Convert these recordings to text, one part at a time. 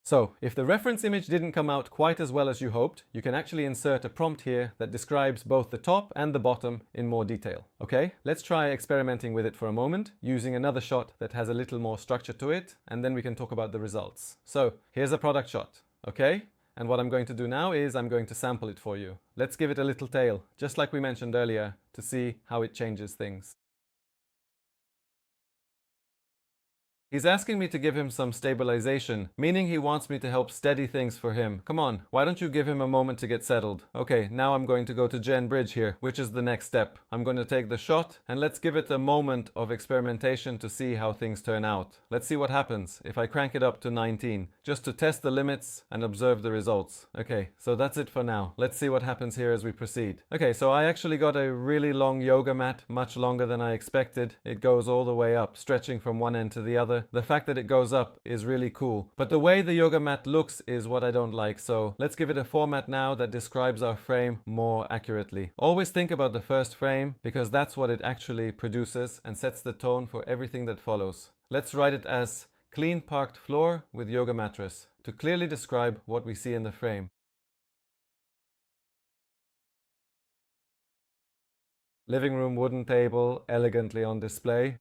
So, if the reference image didn't come out quite as well as you hoped, you can actually insert a prompt here that describes both the top and the bottom in more detail. Okay, let's try experimenting with it for a moment, using another shot that has a little more structure to it, and then we can talk about the results. So, here's a product shot, okay? And what I'm going to do now is I'm going to sample it for you. Let's give it a little tail, just like we mentioned earlier, to see how it changes things. He's asking me to give him some stabilization, meaning he wants me to help steady things for him. Come on, why don't you give him a moment to get settled? Okay, now I'm going to go to Gen Bridge here, which is the next step. I'm going to take the shot and let's give it a moment of experimentation to see how things turn out. Let's see what happens if I crank it up to 19, just to test the limits and observe the results. Okay, so that's it for now. Let's see what happens here as we proceed. Okay, so I actually got a really long yoga mat, much longer than I expected. It goes all the way up, stretching from one end to the other. The fact that it goes up is really cool, but the way the yoga mat looks is what I don't like, so let's give it a format now that describes our frame more accurately. Always think about the first frame because that's what it actually produces and sets the tone for everything that follows. Let's write it as clean parked floor with yoga mattress to clearly describe what we see in the frame. Living room wooden table elegantly on display.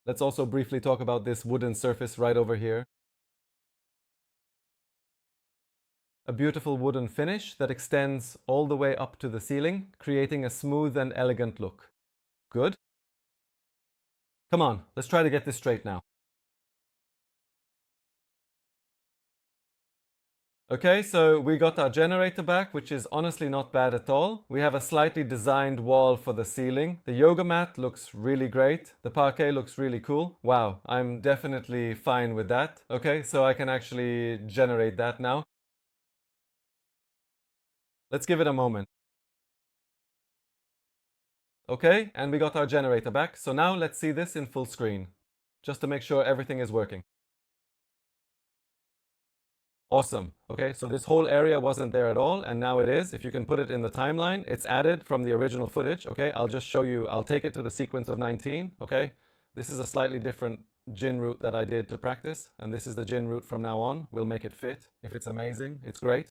Let's also briefly talk about this wooden surface right over here. A beautiful wooden finish that extends all the way up to the ceiling, creating a smooth and elegant look. Good. Come on, let's try to get this straight now. Okay, so we got our generator back, which is honestly not bad at all. We have a slightly designed wall for the ceiling. The yoga mat looks really great. The parquet looks really cool. Wow, I'm definitely fine with that. Okay, so I can actually generate that now. Let's give it a moment. Okay, and we got our generator back. So now let's see this in full screen, just to make sure everything is working. Awesome. Okay, so this whole area wasn't there at all, and now it is. If you can put it in the timeline, it's added from the original footage. Okay, I'll just show you. I'll take it to the sequence of 19. Okay, this is a slightly different Jin route that I did to practice, and this is the Jin route from now on. We'll make it fit. If it's amazing, it's great.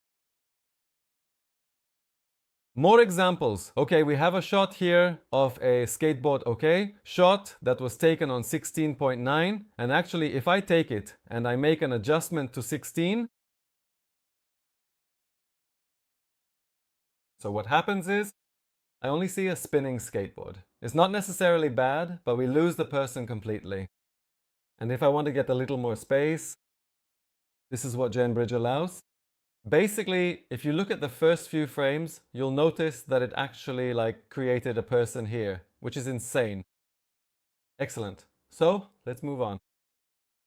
More examples. Okay, we have a shot here of a skateboard, okay? Shot that was taken on 16.9. And actually, if I take it and I make an adjustment to 16, so what happens is, I only see a spinning skateboard. It's not necessarily bad, but we lose the person completely. And if I want to get a little more space, this is what Gen Bridge allows. Basically, if you look at the first few frames, you'll notice that it actually created a person here, which is insane. Excellent. So let's move on.